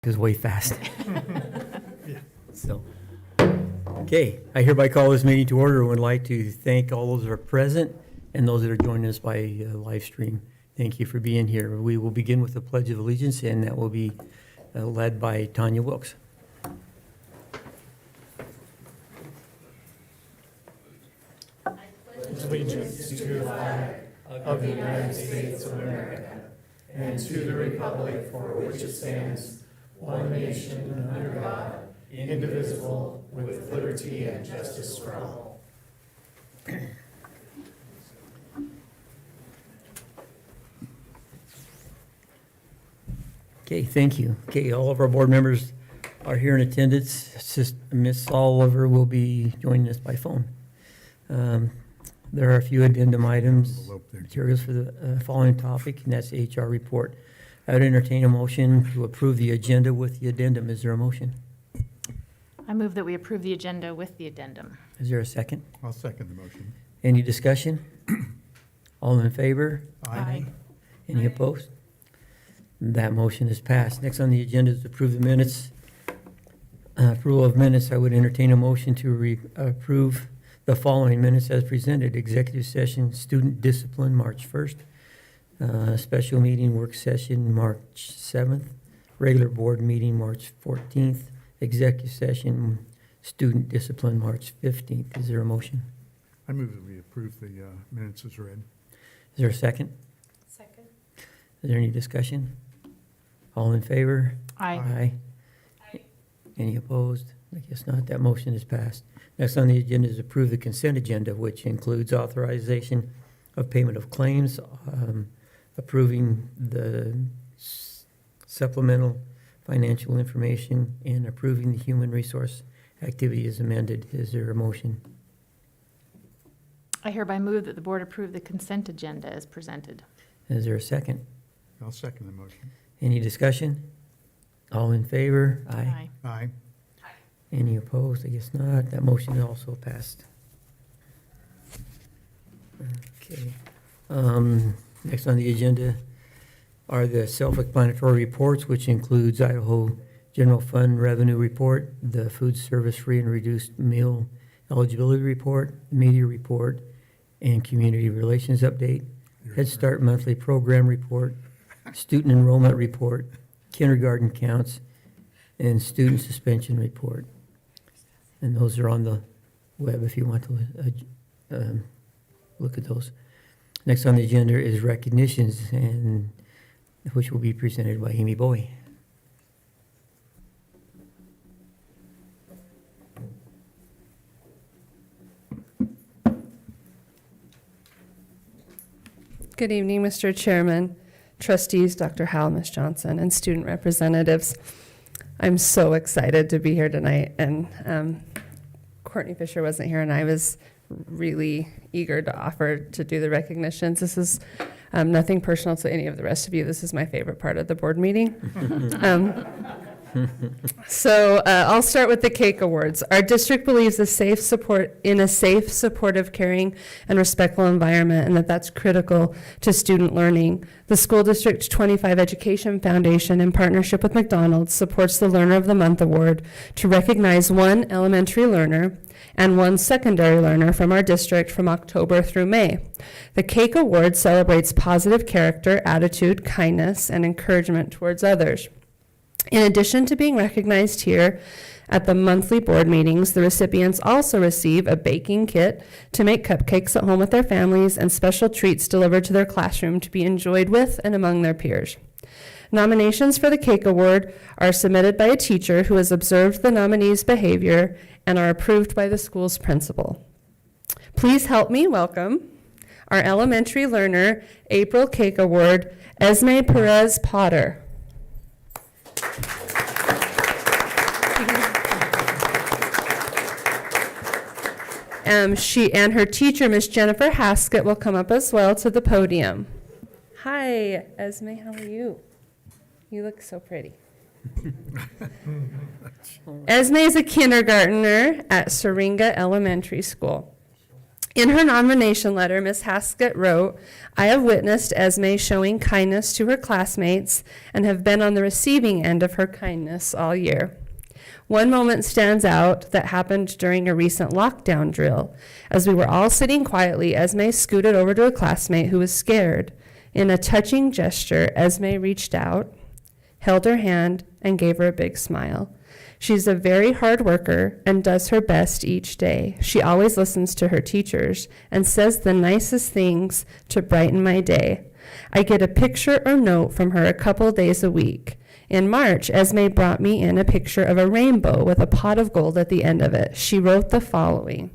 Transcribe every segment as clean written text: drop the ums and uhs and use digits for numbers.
Is way fast. So, okay, I hereby call this meeting to order and would like to thank all those that are present and those that are joining us by live stream. Thank you for being here. We will begin with the Pledge of Allegiance, and that will be led by Tanya Wilkes. Allegiance to the flag of the United States of America and to the republic for which it stands, one nation under God, indivisible, with liberty and justice for all. Okay, thank you. Okay, all of our board members are here in attendance. It's just Miss Oliver will be joining us by phone. There are a few addendum items, materials for the following topic, and that's the HR report. I would entertain a motion to approve the agenda with the addendum. Is there a motion? I move that we approve the agenda with the addendum. Is there a second? I'll second the motion. Any discussion? All in favor? Aye. Any opposed? That motion is passed. Next on the agenda is to approve the minutes. Approval of minutes, I would entertain a motion to approve the following minutes as presented. Executive session, student discipline, March 1st. Special meeting, work session, March 7th. Regular board meeting, March 14th. Executive session, student discipline, March 15th. Is there a motion? I move that we approve the minutes as read. Is there a second? Second. Is there any discussion? All in favor? Aye. Any opposed? I guess not. That motion is passed. Next on the agenda is approve the consent agenda, which includes authorization of payment of claims, approving the supplemental financial information, and approving the human resource activity as amended. Is there a motion? I hereby move that the board approve the consent agenda as presented. Is there a second? I'll second the motion. Any discussion? All in favor? Aye. Any opposed? I guess not. That motion is also passed. Okay. Next on the agenda are the self-explanatory reports, which includes Idaho General Fund Revenue Report, the Food Service Free and Reduced Meal Eligibility Report, Media Report, and Community Relations Update, Head Start Monthly Program Report, Student Enrollment Report, Kindergarten Counts, and Student Suspension Report. And those are on the web if you want to look at those. Next on the agenda is recognitions, and which will be presented by Amy Bowie. Good evening, Mr. Chairman, trustees, Dr. Howell, Ms. Johnson, and student representatives. I'm so excited to be here tonight, and Courtney Fisher wasn't here, and I was really eager to offer to do the recognitions. This is nothing personal to any of the rest of you. This is my favorite part of the board meeting. So I'll start with the cake awards. Our district believes in a safe, supportive, caring, and respectful environment, and that's critical to student learning. The School District 25 Education Foundation, in partnership with McDonald's, supports the Learner of the Month Award to recognize one elementary learner and one secondary learner from our district from October through May. The Cake Award celebrates positive character, attitude, kindness, and encouragement towards others. In addition to being recognized here at the monthly board meetings, the recipients also receive a baking kit to make cupcakes at home with their families and special treats delivered to their classroom to be enjoyed with and among their peers. Nominations for the Cake Award are submitted by a teacher who has observed the nominee's behavior and are approved by the school's principal. Please help me welcome our elementary learner April Cake Award, Esme Perez Potter. She and her teacher, Miss Jennifer Haskett, will come up as well to the podium. Hi, Esme, how are you? You look so pretty. Esme is a kindergartner at Syringa Elementary School. In her nomination letter, Ms. Haskett wrote, "I have witnessed Esme showing kindness to her classmates and have been on the receiving end of her kindness all year. One moment stands out that happened during a recent lockdown drill. As we were all sitting quietly, Esme scooted over to a classmate who was scared. In a touching gesture, Esme reached out, held her hand, and gave her a big smile. She's a very hard worker and does her best each day. She always listens to her teachers and says the nicest things to brighten my day. I get a picture or note from her a couple days a week. In March, Esme brought me in a picture of a rainbow with a pot of gold at the end of it. She wrote the following: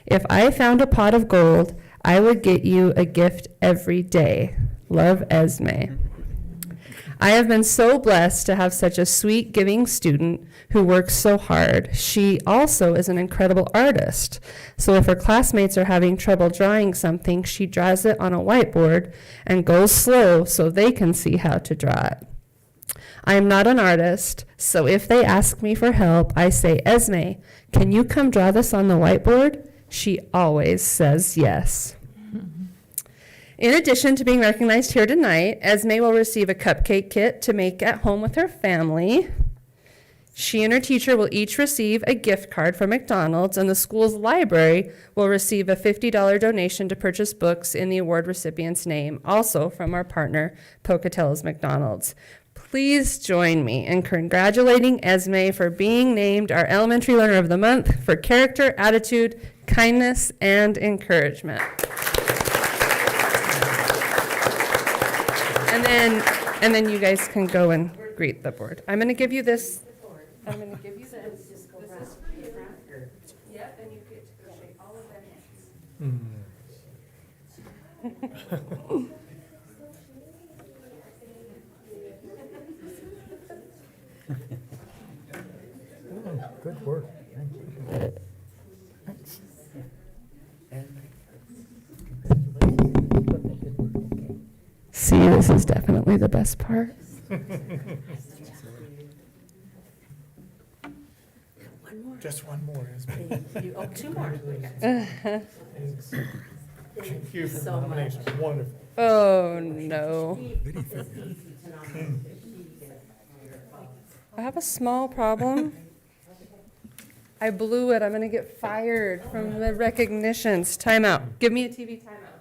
"If I found a pot of gold, I would get you a gift every day. Love, Esme." I have been so blessed to have such a sweet, giving student who works so hard. She also is an incredible artist. So if her classmates are having trouble drawing something, she draws it on a whiteboard and goes slow so they can see how to draw it. I am not an artist, so if they ask me for help, I say, "Esme, can you come draw this on the whiteboard?" She always says yes. In addition to being recognized here tonight, Esme will receive a cupcake kit to make at home with her family. She and her teacher will each receive a gift card from McDonald's, and the school's library will receive a $50 donation to purchase books in the award recipient's name, also from our partner, Pocatello's McDonald's. Please join me in congratulating Esme for being named our Elementary Learner of the Month for character, attitude, kindness, and encouragement. And then you guys can go and greet the board. I'm going to give you this. I'm going to give you this. This is for you. Yep, and you get to go shake all of their hands. Good work. Thank you. See, this is definitely the best part. Just one more, Esme. Oh, two more. Thanks. Thank you for the nomination. Wonderful. Oh, no. I have a small problem. I blew it. I'm going to get fired from the recognitions. Timeout. Give me a TV timeout.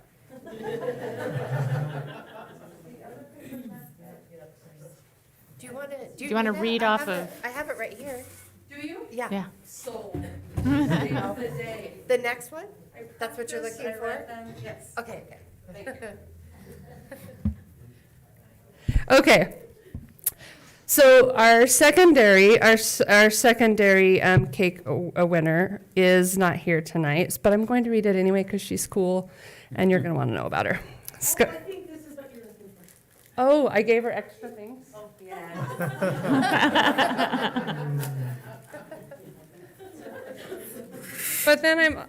Do you want to? Do you want to read off of? I have it right here. Do you? Yeah. Yeah. Sold. The day. The next one? That's what you're looking for? Yes. Okay, okay. Okay. So our secondary cake winner is not here tonight, but I'm going to read it anyway because she's cool, and you're going to want to know about her. I think this is what you're looking for. Oh, I gave her extra things. Oh, yeah. But then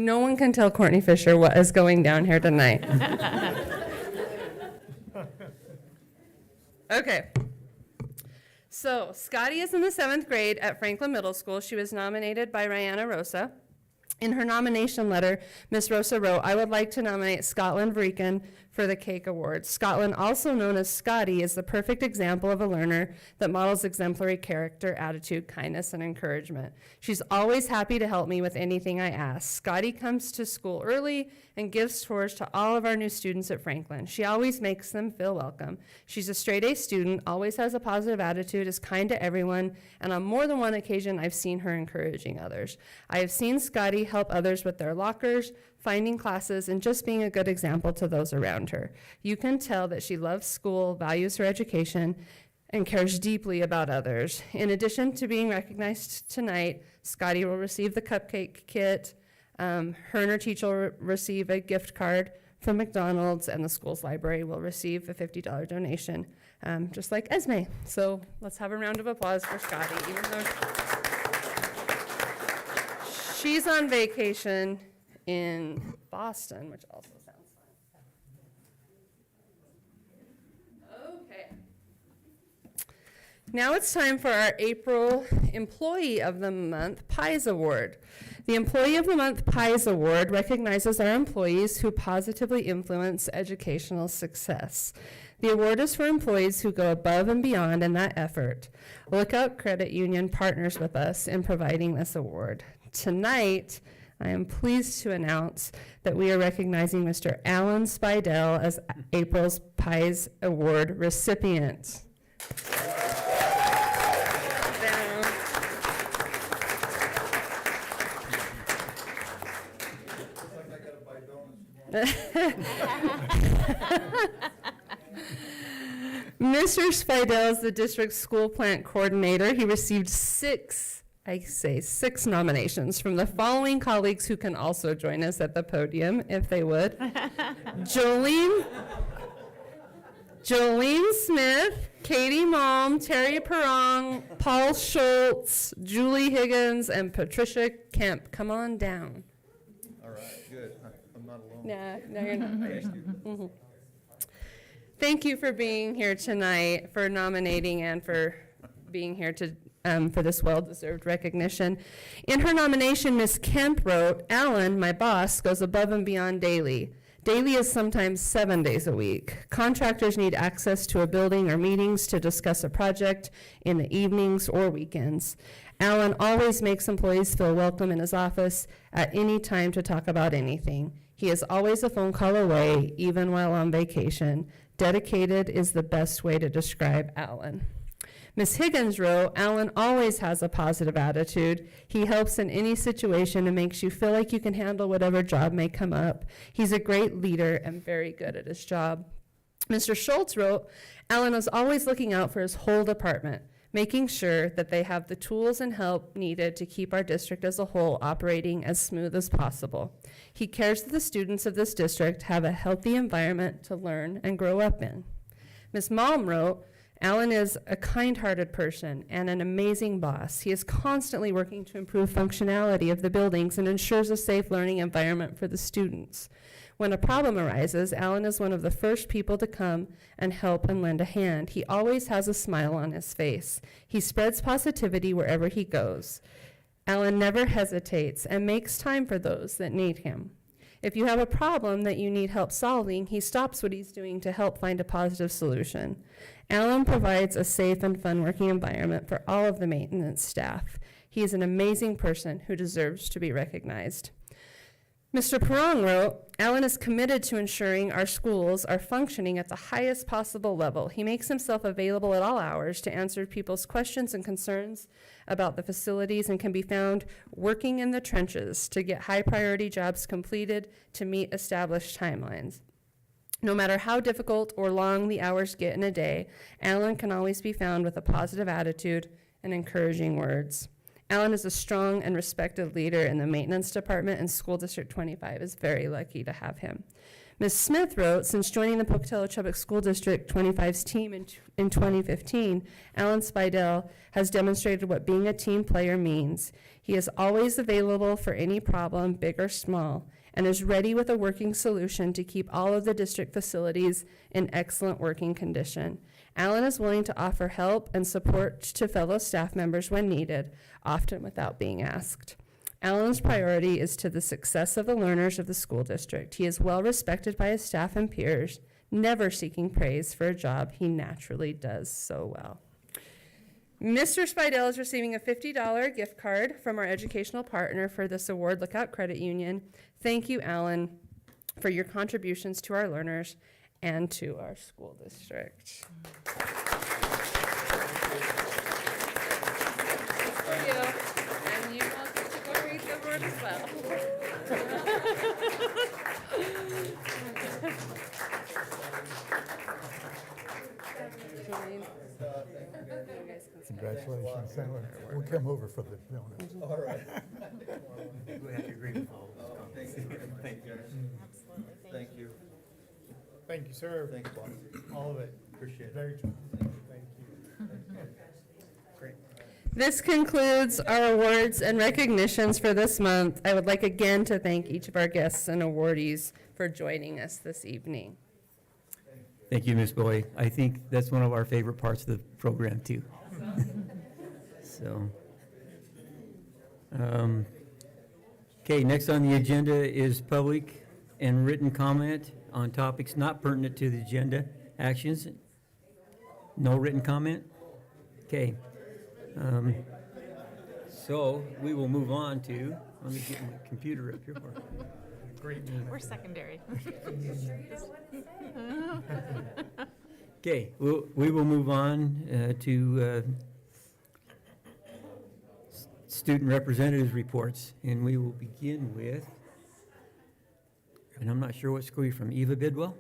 no one can tell Courtney Fisher what is going down here tonight. Okay. So Scotty is in the 7th grade at Franklin Middle School. She was nominated by Rihanna Rosa. In her nomination letter, Miss Rosa wrote, "I would like to nominate Scotland Vriken for the Cake Award. Scotland, also known as Scotty, is the perfect example of a learner that models exemplary character, attitude, kindness, and encouragement. She's always happy to help me with anything I ask. Scotty comes to school early and gives tours to all of our new students at Franklin. She always makes them feel welcome. She's a straight-A student, always has a positive attitude, is kind to everyone, and on more than one occasion, I've seen her encouraging others. I have seen Scotty help others with their lockers, finding classes, and just being a good example to those around her. You can tell that she loves school, values her education, and cares deeply about others. In addition to being recognized tonight, Scotty will receive the cupcake kit. Her and her teacher will receive a gift card from McDonald's, and the school's library will receive a $50 donation, just like Esme. So let's have a round of applause for Scotty, even though she's on vacation in Boston, which also sounds fun. Okay. Now it's time for our April Employee of the Month Pies Award. The Employee of the Month Pies Award recognizes our employees who positively influence educational success. The award is for employees who go above and beyond in that effort. Lookout Credit Union partners with us in providing this award. Tonight, I am pleased to announce that we are recognizing Mr. Alan Spidell as April's Pies Award recipient. Mr. Spidell is the district school plant coordinator. He received six nominations from the following colleagues who can also join us at the podium, if they would. Jolene Smith, Katie Malm, Terry Perrong, Paul Schultz, Julie Higgins, and Patricia Kemp. Come on down. All right, good. I'm not alone. No, you're not. Thank you for being here tonight, for nominating, and for being here to for this well-deserved recognition. In her nomination, Ms. Kemp wrote, "Alan, my boss, goes above and beyond daily. Daily is sometimes 7 days a week. Contractors need access to a building or meetings to discuss a project in the evenings or weekends. Alan always makes employees feel welcome in his office at any time to talk about anything. He is always a phone call away, even while on vacation. Dedicated is the best way to describe Alan." Ms. Higgins wrote, "Alan always has a positive attitude. He helps in any situation and makes you feel like you can handle whatever job may come up. He's a great leader and very good at his job." Mr. Schultz wrote, "Alan is always looking out for his whole department, making sure that they have the tools and help needed to keep our district as a whole operating as smooth as possible. He cares that the students of this district have a healthy environment to learn and grow up in." Ms. Malm wrote, "Alan is a kind-hearted person and an amazing boss. He is constantly working to improve functionality of the buildings and ensures a safe learning environment for the students. When a problem arises, Alan is one of the first people to come and help and lend a hand. He always has a smile on his face. He spreads positivity wherever he goes. Alan never hesitates and makes time for those that need him. If you have a problem that you need help solving, he stops what he's doing to help find a positive solution. Alan provides a safe and fun working environment for all of the maintenance staff. He is an amazing person who deserves to be recognized." Mr. Perrong wrote, "Alan is committed to ensuring our schools are functioning at the highest possible level. He makes himself available at all hours to answer people's questions and concerns about the facilities and can be found working in the trenches to get high-priority jobs completed to meet established timelines. No matter how difficult or long the hours get in a day, Alan can always be found with a positive attitude and encouraging words. Alan is a strong and respected leader in the maintenance department, and School District 25 is very lucky to have him." Ms. Smith wrote, "Since joining the Pocatello Chubbuck School District 25's team in 2015, Alan Spidell has demonstrated what being a team player means. He is always available for any problem, big or small, and is ready with a working solution to keep all of the district facilities in excellent working condition. Alan is willing to offer help and support to fellow staff members when needed, often without being asked. Alan's priority is to the success of the learners of the school district. He is well respected by his staff and peers, never seeking praise for a job he naturally does so well." Mr. Spidell is receiving a $50 gift card from our educational partner for this award, Lookout Credit Union. Thank you, Alan, for your contributions to our learners and to our school district. For you, and you all get to go read the word as well. Congratulations, Sandra. We'll come over for the donuts. All right. We have to agree with all of this. Thank you, guys. Thank you. Thank you, sir. Thanks, boss. All of it. Appreciate it. Very true. Thank you. Great. This concludes our awards and recognitions for this month. I would like again to thank each of our guests and awardees for joining us this evening. Thank you, Ms. Boyd. I think that's one of our favorite parts of the program, too. So, okay, next on the agenda is public and written comment on topics not pertinent to the agenda. Actions? No written comment? Okay. So we will move on to, let me get my computer up here. Great. We're secondary. Okay, we will move on to student representatives' reports, and we will begin with, and I'm not sure what school you're from, Eva Bidwell?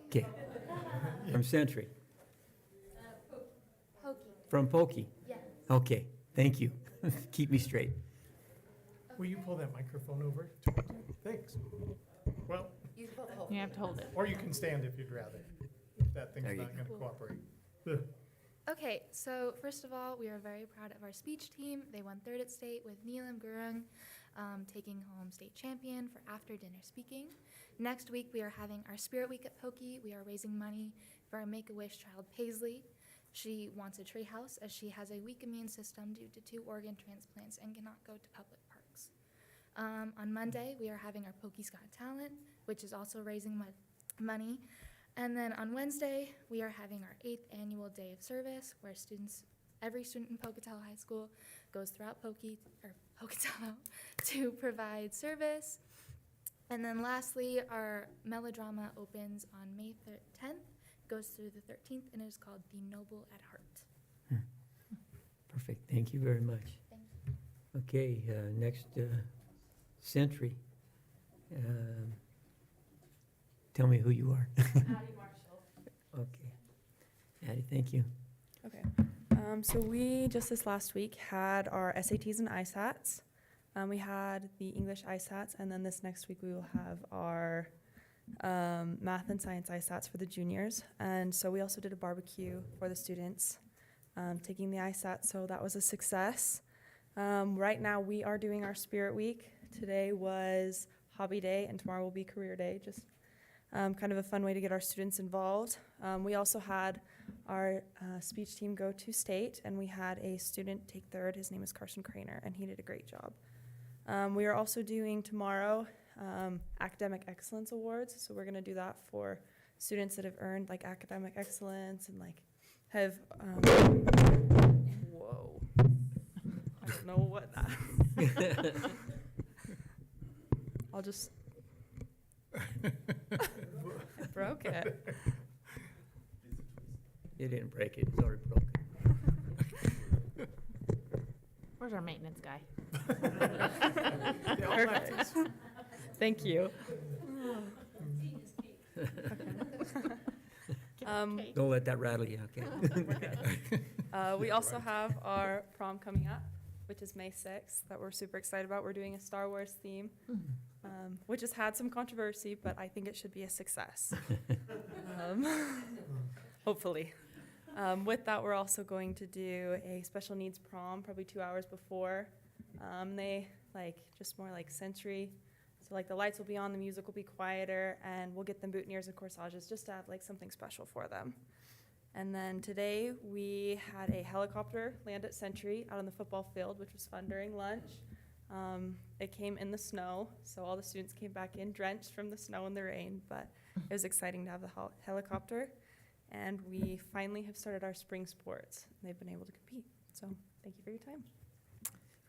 Okay, from Century. Hokey. From Pokey? Yes. Okay, thank you. Keep me straight. Will you pull that microphone over? Thanks. Well, You hold the whole. You have to hold it. or you can stand if you'd rather, if that thing's There you not gonna cooperate. Okay, so first of all, we are very proud of our speech team. They won third at state with Neelam Gurung taking home state champion for after dinner speaking. Next week, we are having our Spirit Week at Pokey. We are raising money for our Make-A-Wish child, Paisley. She wants a tree house as she has a weak immune system due to 2 organ transplants and cannot go to public parks. On Monday, we are having our Pokey's Got Talent, which is also raising money. And then on Wednesday, we are having our 8th annual Day of Service, where every student in Pocatello High School goes throughout Pocatello to provide service. And then lastly, our melodrama opens on May 10th, goes through the 13th, and it is called The Noble at Heart. Perfect, thank you very much. Thank you. Okay, next, Century. Tell me who you are. Addie Marshall. Okay. Addie, thank you. Okay. So we just this last week had our SATs and ISATs. We had the English ISATs, and then this next week we will have our math and science ISATs for the juniors. And so we also did a barbecue for the students taking the ISAT, so that was a success. Right now we are doing our Spirit Week. Today was Hobby Day, and tomorrow will be Career Day, just kind of a fun way to get our students involved. We also had our speech team go to state, and we had a student take third. His name is Carson Craner, and he did a great job. We are also doing tomorrow Academic Excellence Awards, so we're going to do that for students that have earned like academic excellence and like have, whoa, I don't know what that, I'll just, I broke it. You didn't break it, it's already broken. Where's our maintenance guy? Perfect. Thank you. Don't let that rattle you, okay? We also have our prom coming up, which is May 6th, that we're super excited about. We're doing a Star Wars theme, which has had some controversy, but I think it should be a success. Hopefully. With that, we're also going to do a special needs prom, probably 2 hours before. They just more like Century. So like the lights will be on, the music will be quieter, and we'll get them boutonnieres and corsages just to have like something special for them. And then today we had a helicopter land at Century out on the football field, which was fun during lunch. It came in the snow, so all the students came back in drenched from the snow and the rain, but it was exciting to have the helicopter. And we finally have started our spring sports. They've been able to compete. So thank you for your time.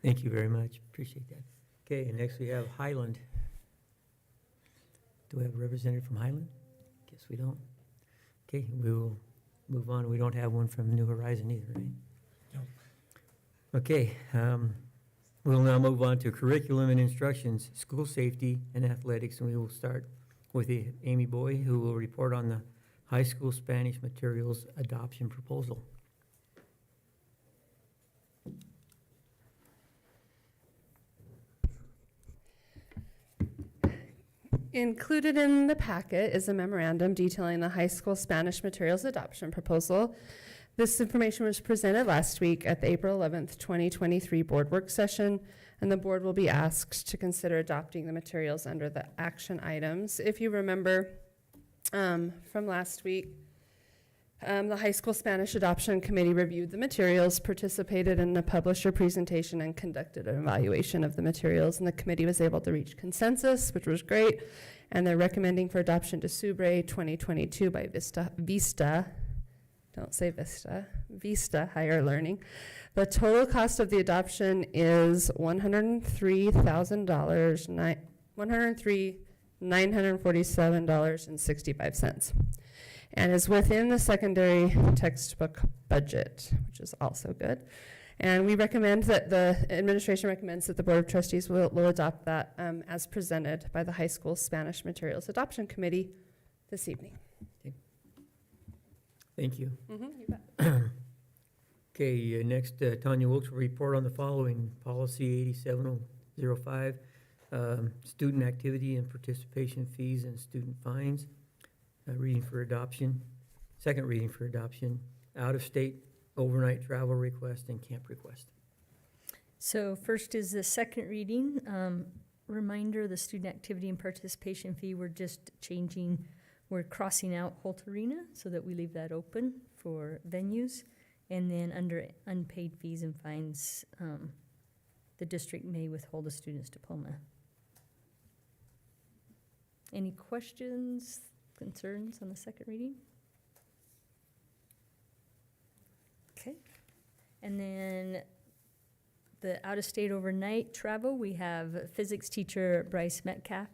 Thank you very much, appreciate that. Okay, and next we have Highland. Do we have a representative from Highland? Guess we don't. Okay, we will move on. We don't have one from New Horizon either, right? No. Okay, we'll now move on to curriculum and instructions, school safety and athletics, and we will start with Amy Boy, who will report on the high school Spanish materials adoption proposal. Included in the packet is a memorandum detailing the high school Spanish materials adoption proposal. This information was presented last week at the April 11th, 2023 board work session, and the board will be asked to consider adopting the materials under the action items. If you remember from last week, The high school Spanish adoption committee reviewed the materials, participated in a publisher presentation, and conducted an evaluation of the materials. And the committee was able to reach consensus, which was great. And they're recommending for adoption to Subre 2022 by Vista. Don't say Vista. Vista Higher Learning. The total cost of the adoption is $103,000, $947.65, and is within the secondary textbook budget, which is also good. And we recommend that the administration recommends that the Board of Trustees will adopt that as presented by the High School Spanish Materials Adoption Committee this evening. Thank you. You bet. Okay, next, Tanya Wilkes will report on the following. Policy 8705, student activity and participation fees and student fines. Reading for adoption. Second reading for adoption. Out-of-state overnight travel request and camp request. So first is the second reading. Reminder, the student activity and participation fee, we're just changing, we're crossing out Holt Arena so that we leave that open for venues. And then under unpaid fees and fines, the district may withhold a student's diploma. Any questions, concerns on the second reading? Okay. And then the out-of-state overnight travel, we have physics teacher Bryce Metcalf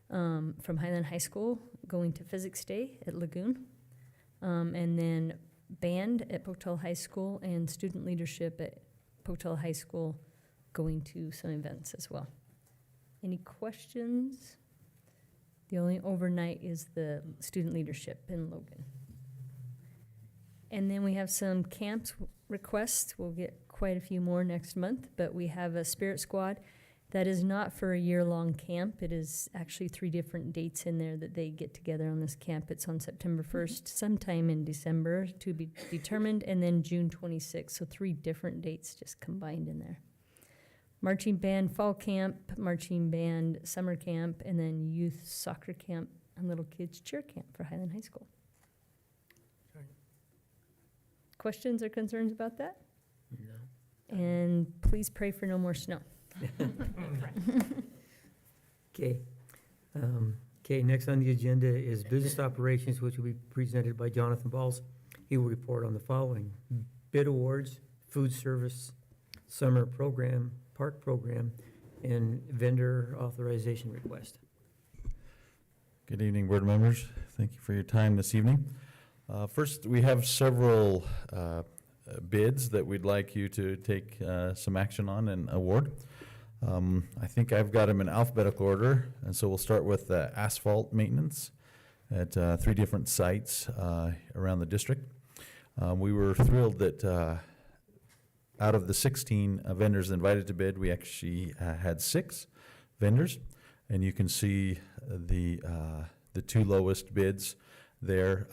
from Highland High School going to Physics Day at Lagoon. And then band at Pocatello High School and student leadership at Pocatello High School going to some events as well. Any questions? The only overnight is the student leadership in Logan. And then we have some camps requests. We'll get quite a few more next month, but we have a Spirit Squad that is not for a year-long camp. It is actually 3 different dates in there that they get together on this camp. It's on September 1st, sometime in December to be determined, and then June 26th. So 3 different dates just combined in there. Marching band fall camp, marching band summer camp, and then youth soccer camp and little kids cheer camp for Highland High School. Questions or concerns about that? No. And please pray for no more snow. Okay. Okay, next on the agenda is business operations, which will be presented by Jonathan Balls. He will report on the following: bid awards, food service, summer program, park program, and vendor authorization request. Good evening, board members. Thank you for your time this evening. First, we have several bids that we'd like you to take some action on and award. I think I've got them in alphabetical order, and so we'll start with asphalt maintenance at 3 different sites around the district. We were thrilled that out of the 16 vendors invited to bid, we actually had 6 vendors, and you can see the 2 lowest bids there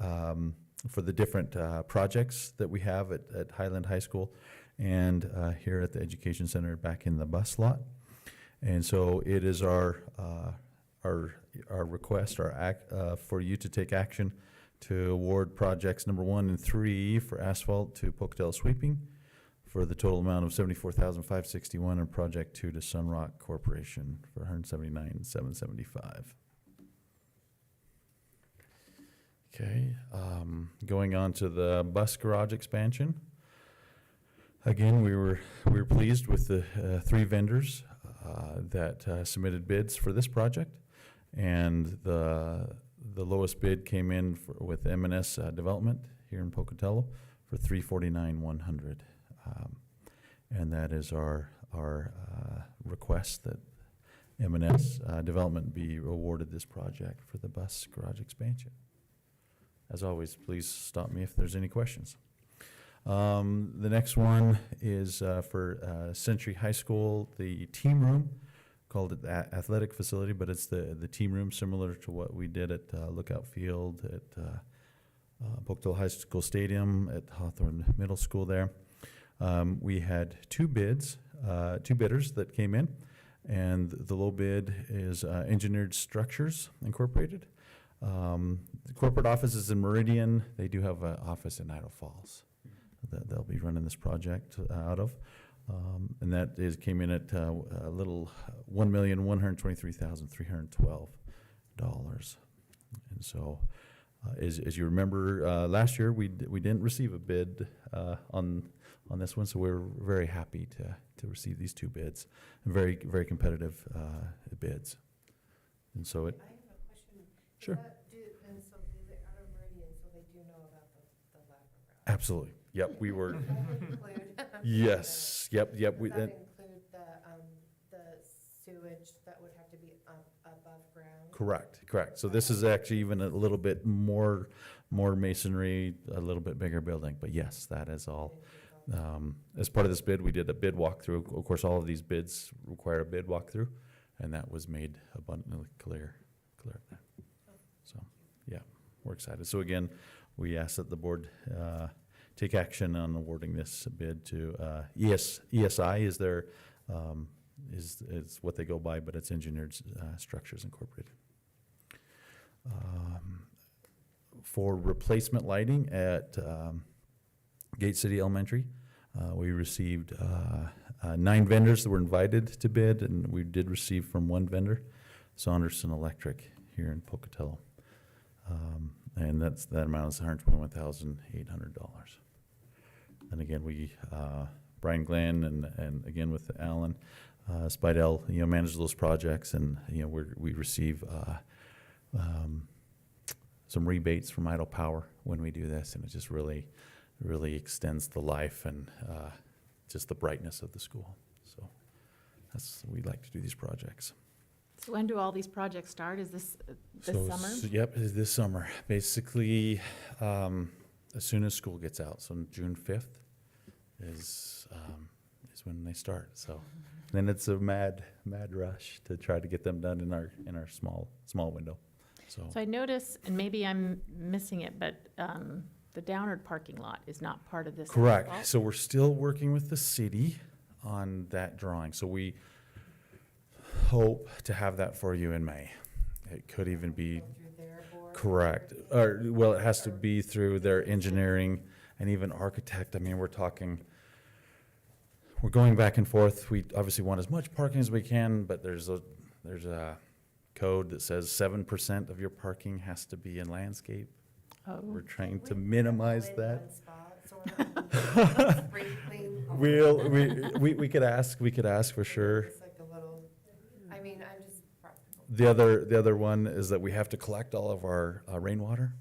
for the different projects that we have at Highland High School and here at the Education Center back in the bus lot. And so it is our request, for you to take action to award projects number 1 and 3 for asphalt to Pocatello Sweeping for the total amount of $74,561, and project 2 to Sunrock Corporation for $179,775. Okay, going on to the bus garage expansion. Again, we were pleased with the 3 vendors that submitted bids for this project, and the lowest bid came in with M&S Development here in Pocatello for $349,100, and that is our request that M&S Development be awarded this project for the bus garage expansion. As always, please stop me if there's any questions. The next one is for Century High School, the team room, called it the athletic facility, but it's the team room similar to what we did at Lookout Field, at Pocatello High School Stadium, at Hawthorne Middle School there. We had 2 bidders that came in, and the low bid is Engineered Structures Incorporated. The corporate office is in Meridian. They do have an office in Idaho Falls that they'll be running this project out of. And that came in at a little $1,123,312. And so, as you remember, last year we didn't receive a bid on this one, so we're very happy to receive these two bids, very very competitive bids. And so it. I have a question. Sure. And so they're out of Meridian, so they do know about the lab program. Absolutely. Yep. We were. Does that include? Yes. Yep. Does that We. include the sewage that would have to be above ground? Correct. So this is actually even a little bit more masonry, a little bit bigger building, but yes, that is all. As part of this bid, we did a bid walkthrough. Of course, all of these bids require a bid walkthrough, and that was made abundantly clear of that. So, yeah, we're excited. So again, we ask that the board take action on awarding this bid to ESI is their is what they go by, but it's Engineered Structures Incorporated. For replacement lighting at Gate City Elementary, we received 9 vendors that were invited to bid, and we did receive from one vendor, Saunderson Electric here in Pocatello. And that amount is $121,800. And again, Brian Glenn and again with Alan Spidell, manage those projects, and we receive some rebates from Idaho Power when we do this, and it just really extends the life and just the brightness of the school. So we like to do these projects. So when do all these projects start? Is this summer? Yep, it's this summer. Basically, as soon as school gets out, so June 5th is when they start. So then it's a mad rush to try to get them done in our small window. So I notice, and maybe I'm missing it, but the Downard parking lot is not part of this. correct. at all? So we're still working with the city on that drawing. So we hope to have that for you in May. It could even be Go through their board? correct. Or, well, it has to be through their engineering and even architect. I mean, we're going back and forth. We obviously want as much parking as we can, but there's a code that says 7% of your parking has to be in landscape. Oh. We're trying to minimize In that. one spot, sort of, spring clean. We could ask for sure. It's like a little, I mean, I'm just practical. The other one is that we have to collect all of our rainwater.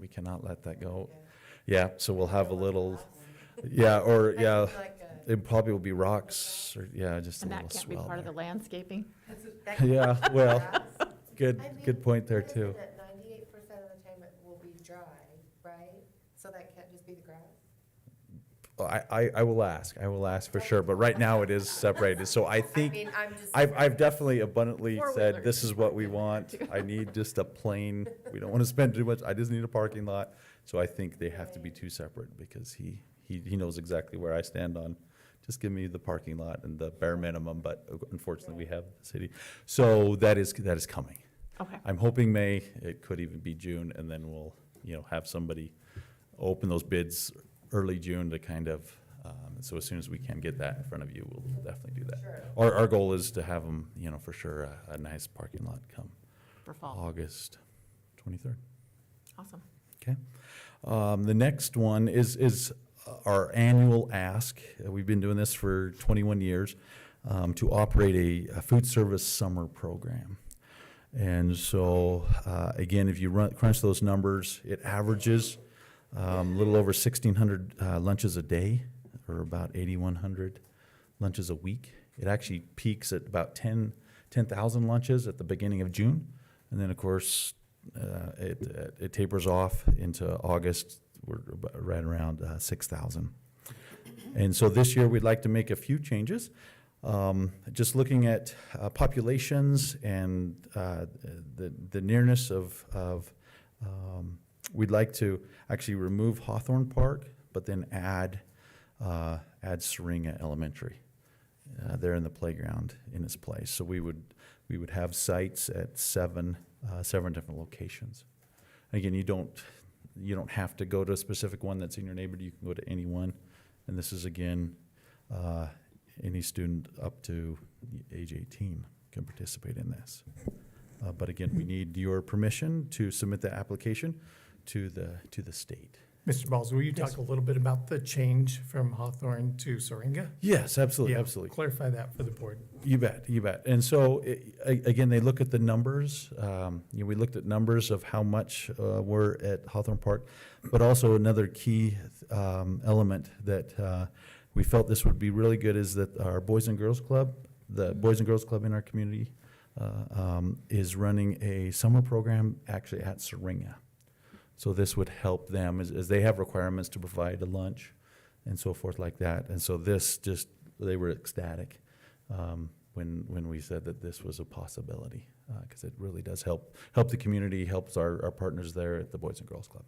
We cannot let that go. Yeah, so we'll have a little, it probably will be rocks or, just a And little that can't be swell part of the there. landscaping? Yeah, well, I good mean, point there what is too. it that 98% of the time it will be dry, right? So that can't just be the grass? I will ask for sure, but right now it is separated, so I I think, mean, I'm just. I've definitely abundantly said, Four-wheelers. this is what we want. I need just a plain, we don't want to spend too much, I just need a parking lot. So I think they have to be two separate, because he knows exactly where I stand on, just give me the parking lot and the bare minimum, but unfortunately we have the city. So that is coming. Okay. I'm hoping May, it could even be June, and then we'll, have somebody open those bids early June to kind of, so as soon as we can get that in front of you, we'll definitely do that. Sure. Our goal is to have them, for sure, a nice parking lot come For fall. August 23rd. Awesome. Okay. The next one is our annual ask. We've been doing this for 21 years to operate a food service summer program. And so, again, if you crunch those numbers, it averages a little over 1,600 lunches a day, or about 8,100 lunches a week. It actually peaks at about 10,000 lunches at the beginning of June. And then, of course, it tapers off into August. We're right around 6,000. And so this year, we'd like to make a few changes. Just looking at populations and the nearness of we'd like to actually remove Hawthorne Park, but then add Syringa Elementary there in the playground in its place. So we would have sites at seven different locations Again, you don't have to go to a specific one that's in your neighborhood. You can go to any one. And this is, again, any student up to age 18 can participate in this. But again, we need your permission to submit the application to the state. Mr. Balls, will you talk a little bit about the change from Hawthorne to Syringa? Yes, absolutely, Yeah, absolutely. Clarify that for the board. You bet, you bet. And so, again, they look at the numbers. We looked at numbers of how much were at Hawthorne Park, but also another key element that we felt this would be really good is that our Boys and Girls Club, the Boys and Girls Club in our community, is running a summer program actually at Syringa. So this would help them as they have requirements to provide a lunch and so forth like that. And so they were ecstatic when we said that this was a possibility, because it really does help the community, helps our partners there at the Boys and Girls Club.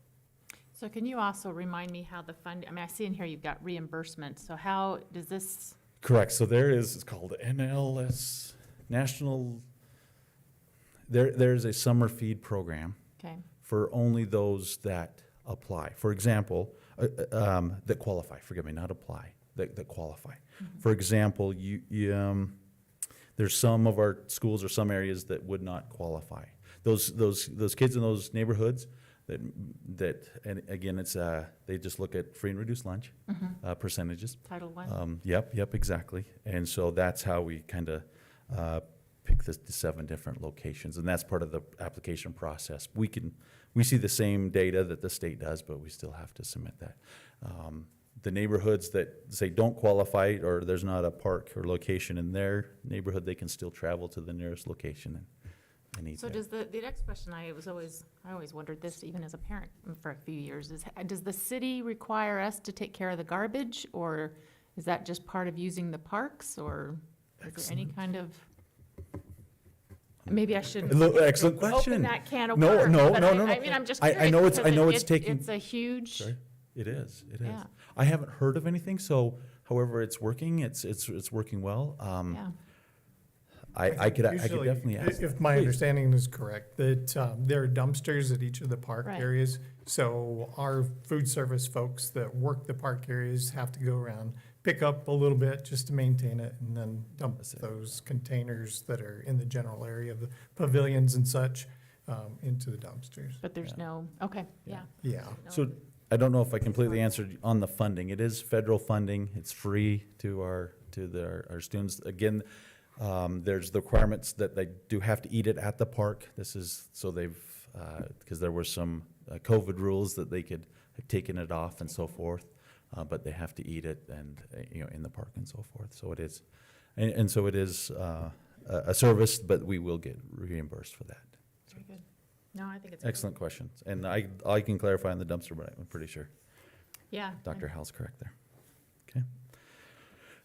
So can you also remind me how the fund, I mean, I see in here you've got reimbursement, so how does this, Correct. So it's called NLS, National, there's a summer feed program okay, for only those that apply. For example, that qualify, forgive me, not apply, that qualify. For example, there's some of our schools or some areas that would not qualify. Those kids in those neighborhoods and again, it's, they just look at free and reduced lunch, percentages. Title I? Yep, exactly. And so that's how we kind of pick the 7 different locations, and that's part of the application process. We see the same data that the state does, but we still have to submit that. The neighborhoods that say don't qualify or there's not a park or location in their neighborhood, they can still travel to the nearest location and eat So there. does the next question, I always wondered this even as a parent for a few years, is does the city require us to take care of the garbage, or is that just part of using the parks, or is there any kind of, maybe I shouldn't Excellent question. open that can of No, worms, no, but no, no, I no. mean, I'm just I curious. know it's- I because know it's taking- It's a huge, Sorry? It is. Yeah. I haven't heard of anything, so however it's working, it's working well. yeah. I could Usually, definitely ask. if my Please. understanding is correct, that there are dumpsters at each of the park Right. areas. So our food service folks that work the park areas have to go around, pick up a little bit just to maintain it, and then dump That's it. those containers that are in the general area of the pavilions and such into the dumpsters. But there's Yeah. no, okay, yeah. Yeah. No. So I don't know if I completely answered on the funding. It is federal funding. It's free to our students. Again, there's the requirements that they do have to eat it at the park. This is, so because there were some COVID rules that they could have taken it off and so forth, but they have to eat it and, in the park and so forth. So it is, and so it is a service, but we will get reimbursed for that. Very good. No, I think it's. Excellent questions. And I can clarify on the dumpster, but I'm pretty sure Yeah. Dr. Hal's correct there. Okay.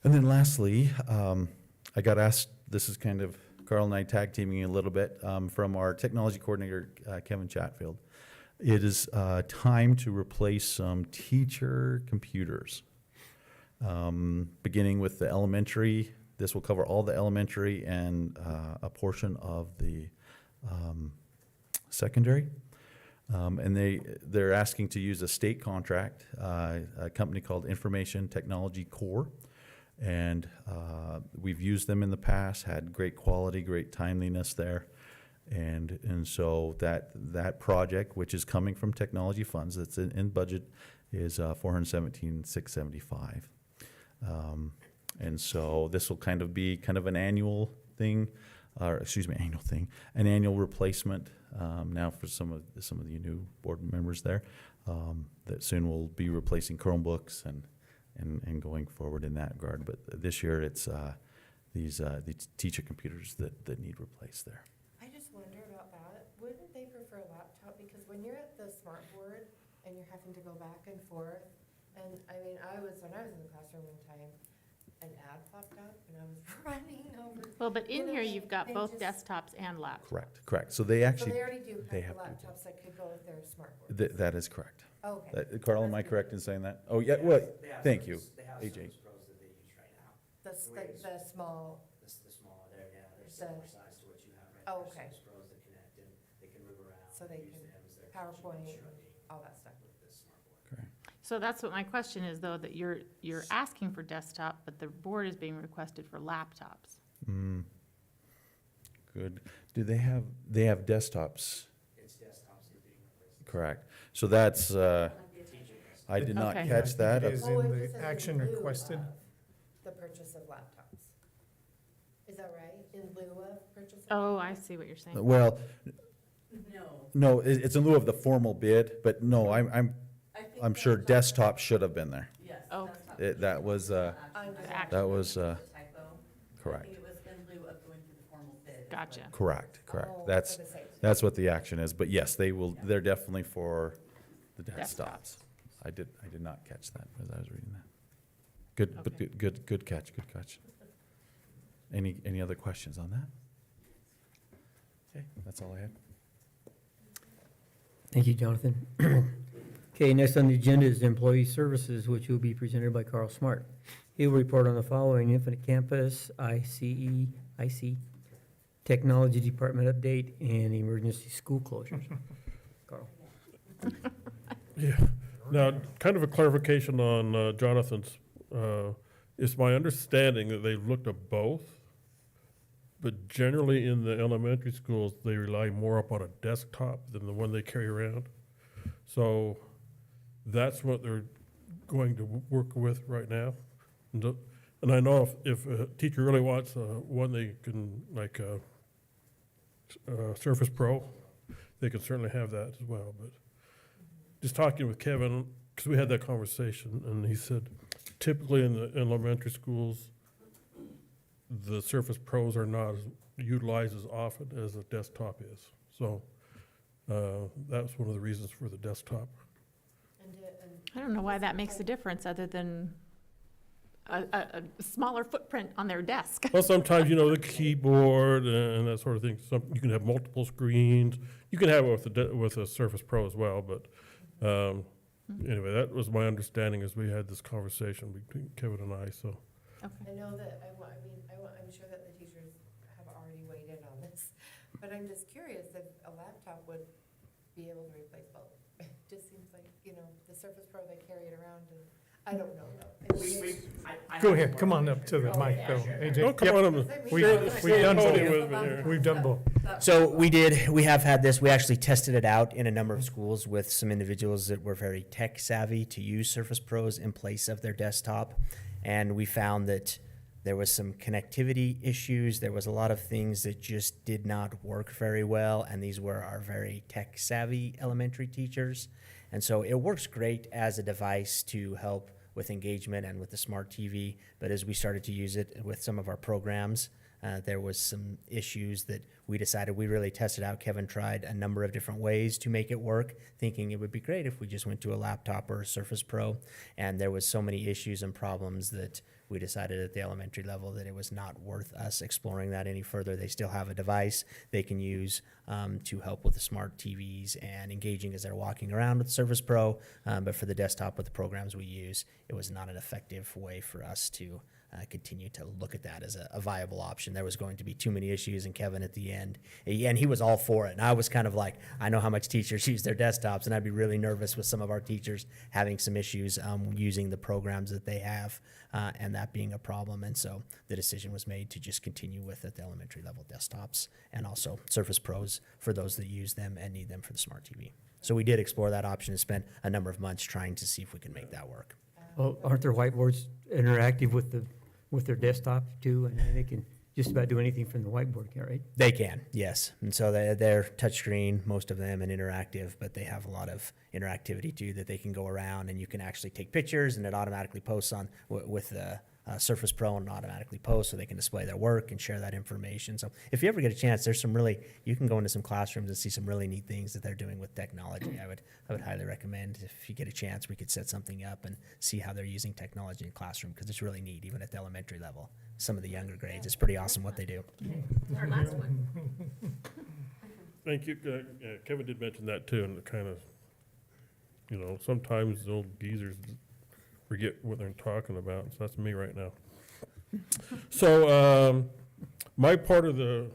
And then lastly, I got asked, this is kind of Carl and I tag teaming a little bit, from our technology coordinator, Kevin Chatfield. It is time to replace some teacher computers. Beginning with the elementary, this will cover all the elementary and a portion of the secondary. And they're asking to use a state contract, a company called Information Technology Corps. And we've used them in the past, had great quality, great timeliness there. And so that project, which is coming from technology funds, that's in budget, is $417,675. And so this will kind of be an annual thing, an annual replacement now for some of you new board members there, that soon will be replacing Chromebooks and going forward in that regard. But this year it's these teacher computers that need replaced there. I just wonder about that. Wouldn't they prefer a laptop? Because when you're at the smart board and you're having to go back and forth, and I mean, when I was in the classroom one time, an ad popped up and I was running over. Well, but in You know, here, you've got they both just- desktops and laptops. Correct. So they So actually, they already do they have have the to do laptops that could go with their smart board. that is correct. Okay. Carl, am I correct in saying that? Oh, yeah, well, thank you, They have AJ. Surface Pros that they use right now. The small, The small, they're The- similar size to what you have right Oh, there. okay. Surface Pros that connect and they can move around. So they use can- them as their PowerPoint, all that stuff. So that's what my question is, though, that you're asking for desktop, but the board is being requested for laptops. Good. Do they have desktops? It's desktops that are being replaced. Correct. So that's, I did not Okay. catch that. It is Oh, in it the just says in action lieu requested. of The purchase of laptops. Is that right? In lieu of purchase of? Oh, I see what you're saying. Well, No. no, it's in lieu of the formal bid, but no, I'm sure desktop should have been there. Yes. Oh. That was, Under- that was, Typo. correct. It was in lieu of going through the formal bid. Gotcha. Correct. Oh, That's, for the same. that's what the action is, but yes, they're definitely for the desktops. Desktops. I did not catch that as I was reading that. Good, but Okay. good catch. Any other questions on that? Okay, that's all I had. Thank you, Jonathan. Okay, next on the agenda is Employee Services, which will be presented by Carl Smart. He will report on the following: Infinite Campus, IC, Technology Department update, and emergency school closures. Carl. Yeah. Now, kind of a clarification on Jonathan's. It's my understanding that they've looked at both, but generally in the elementary schools, they rely more upon a desktop than the one they carry around. So that's what they're going to work with right now. And I know if a teacher really wants one, they can, like Surface Pro, they can certainly have that as well. But just talking with Kevin, because we had that conversation, and he said typically in the elementary schools, the Surface Pros are not utilized as often as a desktop is. So that's one of the reasons for the desktop. I don't know why that makes a difference, other than a smaller footprint on their desk. Well, sometimes, the keyboard and that sort of thing, you can have multiple screens. You can have it with a Surface Pro as well, but anyway, that was my understanding as we had this conversation between Kevin and I, so. I know that, I'm sure that the teachers have already weighed in on this, but I'm just curious if a laptop would be able to replace both. It just seems like, the Surface Pro, they carry it around, and I don't know though. Go ahead, come on up to the mic, though. AJ. Oh, come Yep. on, We've done Tony both. with me here. We've done both. So we have had this, we actually tested it out in a number of schools with some individuals that were very tech savvy to use Surface Pros in place of their desktop. And we found that there was some connectivity issues. There was a lot of things that just did not work very well. And these were our very tech savvy elementary teachers. And so it works great as a device to help with engagement and with the smart TV. But as we started to use it with some of our programs, there was some issues that we decided we really tested out. Kevin tried a number of different ways to make it work, thinking it would be great if we just went to a laptop or a Surface Pro. And there was so many issues and problems that we decided at the elementary level that it was not worth us exploring that any further. They still have a device they can use to help with the smart TVs and engaging as they're walking around with Surface Pro. But for the desktop with the programs we use, it was not an effective way for us to continue to look at that as a viable option. There was going to be too many issues, and Kevin at the end, and he was all for it. And I was kind of like, I know how much teachers use their desktops, and I'd be really nervous with some of our teachers having some issues using the programs that they have, and that being a problem. And so the decision was made to just continue with at the elementary level desktops and also Surface Pros for those that use them and need them for the smart TV. So we did explore that option and spent a number of months trying to see if we could make that work. Well, aren't their whiteboards interactive with their desktop too? And they can just about do anything from the whiteboard, right? They can, yes. And so they're touchscreen, most of them, and interactive, but they have a lot of interactivity too that they can go around, and you can actually take pictures and it automatically posts on with the Surface Pro, and automatically posts so they can display their work and share that information. So if you ever get a chance, you can go into some classrooms and see some really neat things that they're doing with technology. I would highly recommend, if you get a chance, we could set something up and see how they're using technology in classroom, because it's really neat, even at the elementary level. Some of the younger grades, it's pretty awesome what they do. Our last one. Thank you. Kevin did mention that too, and it kind of, sometimes the old geezers forget what they're talking about. So that's me right now. So my part of the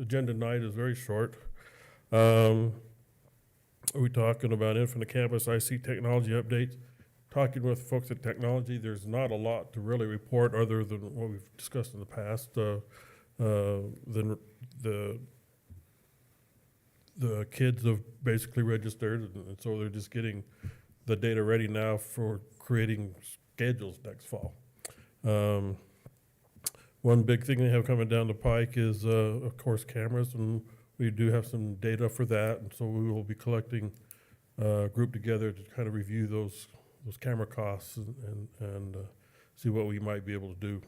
agenda tonight is very short. Are we talking about Infinite Campus, IC technology updates? Talking with folks at technology, there's not a lot to really report other than what we've discussed in the past. Then the kids have basically registered, and so they're just getting the data ready now for creating schedules next fall. One big thing they have coming down the pike is, of course, cameras, and we do have some data for that, and so we will be collecting, group together to kind of review those camera costs and see what we might be able to do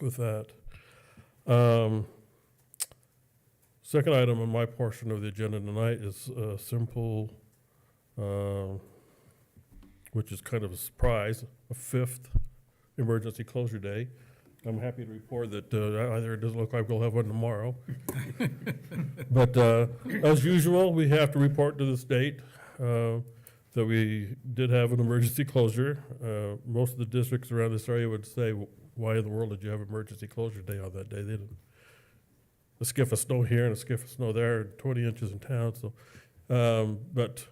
with that. Second item on my portion of the agenda tonight is simple, which is kind of a surprise, a 5th emergency closure day. I'm happy to report that either it doesn't look like we'll have one tomorrow. But as usual, we have to report to the state that we did have an emergency closure. Most of the districts around this area would say, why in the world did you have emergency closure day on that day? They didn't. A skiff of snow here and a skiff of snow there, and 20 inches in town. So, but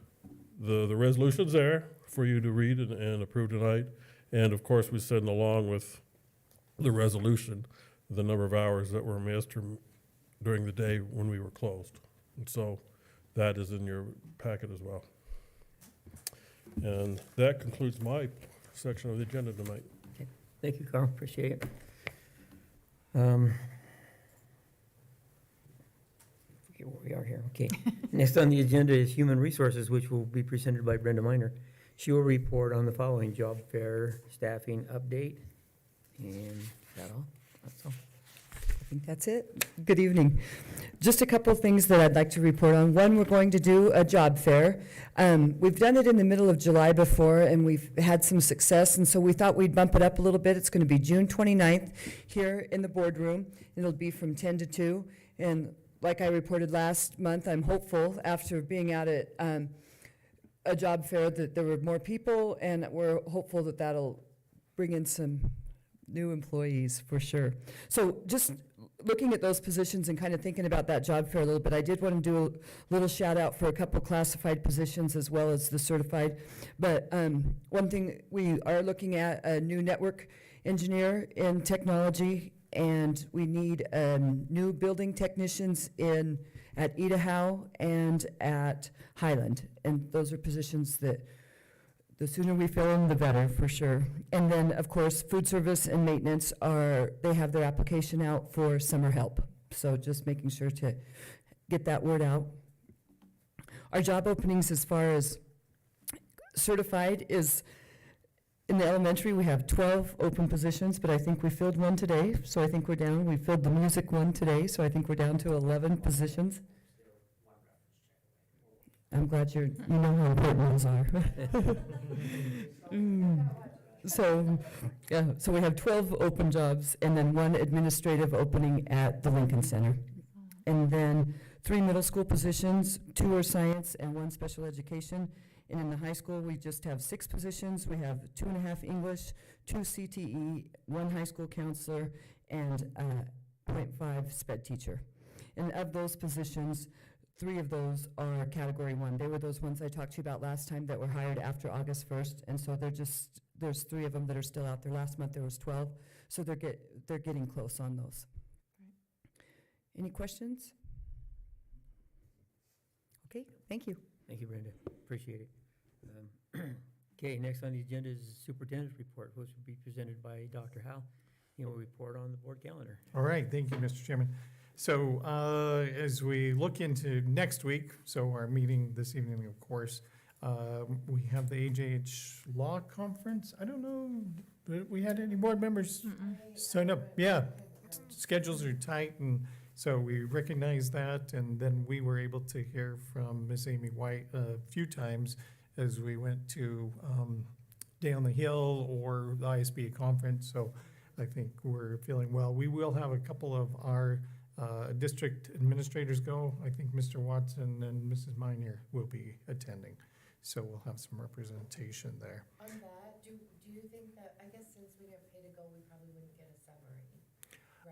the resolution's there for you to read and approve tonight. And of course, we send along with the resolution the number of hours that were missed during the day when we were closed. And so that is in your packet as well. And that concludes my section of the agenda tonight. Thank you, Carl, appreciate it. Forget where we are here, okay. Next on the agenda is Human Resources, which will be presented by Brenda Miner. She will report on the following: job fair staffing update, and is that all? That's all. I think that's it. Good evening. Just a couple things that I'd like to report on. One, we're going to do a job fair. We've done it in the middle of July before, and we've had some success, and so we thought we'd bump it up a little bit. It's going to be June 29th here in the boardroom. It'll be from 10 to 2, and like I reported last month, I'm hopeful after being out at a job fair that there were more people, and we're hopeful that that'll bring in some new employees for sure. So just looking at those positions and kind of thinking about that job fair a little bit, I did want to do a little shout out for a couple classified positions as well as the certified. But one thing, we are looking at a new network engineer in technology, and we need new building technicians at Idaho and at Highland. And those are positions that the sooner we fill them, the better, for sure. And then, of course, food service and maintenance they have their application out for summer help. So just making sure to get that word out. Our job openings as far as certified is, in the elementary, we have 12 open positions, but I think we filled one today, so I think we're down. We filled the music one today, so I think we're down to 11 positions. I'm glad you know how important those are. So we have 12 open jobs and then one administrative opening at the Lincoln Center. And then 3 middle school positions, 2 are science and 1 special education. And in the high school, we just have 6 positions. We have 2.5 English, 2 CTE, 1 high school counselor, and 0.5 sped teacher. And of those positions, 3 of those are category 1. They were those ones I talked to you about last time that were hired after August 1st, and so there's 3 of them that are still out there. Last month there was 12, so they're getting close on those. Any questions? Okay, thank you. Thank you, Brenda, appreciate it. Okay, next on the agenda is the superintendent's report, which will be presented by Dr. Howe. He will report on the board calendar. All right, thank you, Mr. Chairman. So as we look into next week, so our meeting this evening, of course, we have the AJH Law Conference. I don't know, that we had any board members sign up? Yeah, schedules are tight, and so we recognize that, and then we were able to hear from Miss Amy White a few times as we went to Day on the Hill or the ISBA conference, so I think we're feeling well. We will have a couple of our district administrators go. I think Mr. Watson and Mrs. Miner will be attending, so we'll have some representation there. On that, do you think that, I guess since we didn't pay to go, we probably wouldn't get a summary,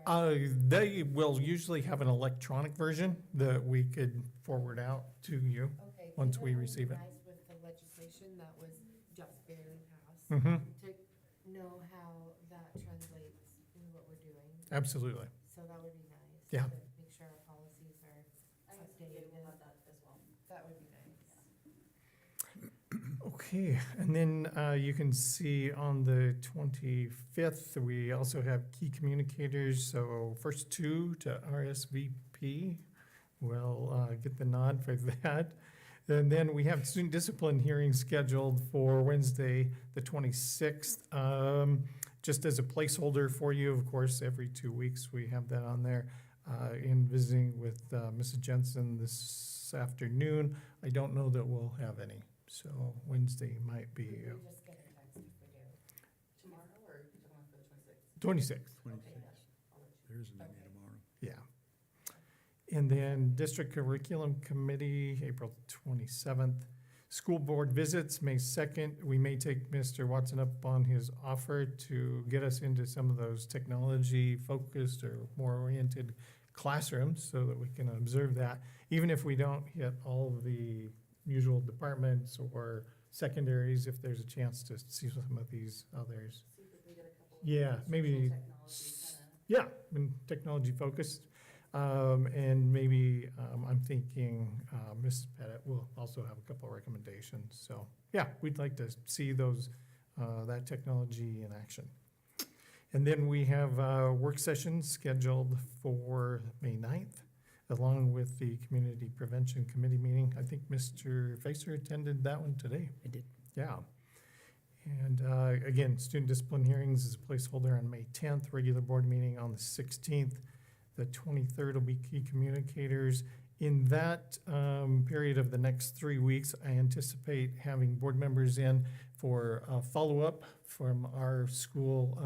right? They will usually have an electronic version that we could forward out to you. Okay, once we receive it. Nice with the legislation that was just barely passed, Mm-hmm, to know how that translates in what we're doing. absolutely. So that would be nice. Yeah. To make sure our policies are updated. That would be nice. Okay, and then you can see on the 25th, we also have key communicators. So first two to RSVP. We'll get the nod for that. And then we have student discipline hearings scheduled for Wednesday, the 26th. Just as a placeholder for you, of course, every 2 weeks we have that on there. In visiting with Mrs. Jensen this afternoon, I don't know that we'll have any. So Wednesday might be We just get a text if we do. Tomorrow or for the 26th? 26th. There isn't any tomorrow. Yeah. And then District Curriculum Committee, April 27th. School board visits, May 2nd. We may take Mr. Watson up on his offer to get us into some of those technology-focused or more oriented classrooms so that we can observe that, even if we don't hit all of the usual departments or secondaries, if there's a chance to see some of these others. See if we can get a couple. Yeah, maybe, Technology yeah, technology-focused. And maybe, I'm thinking, Mrs. Pettit will also have a couple of recommendations. So, yeah, we'd like to see those, that technology in action. And then we have, work sessions scheduled for May 9th, along with the Community Prevention Committee meeting. I think Mr. Facer attended that one today. I did. Yeah. And, again, student discipline hearings is a placeholder on May 10th, regular board meeting on the 16th. The 23rd will be key communicators. In that period of the next 3 weeks, I anticipate having board members in for follow-up from our school,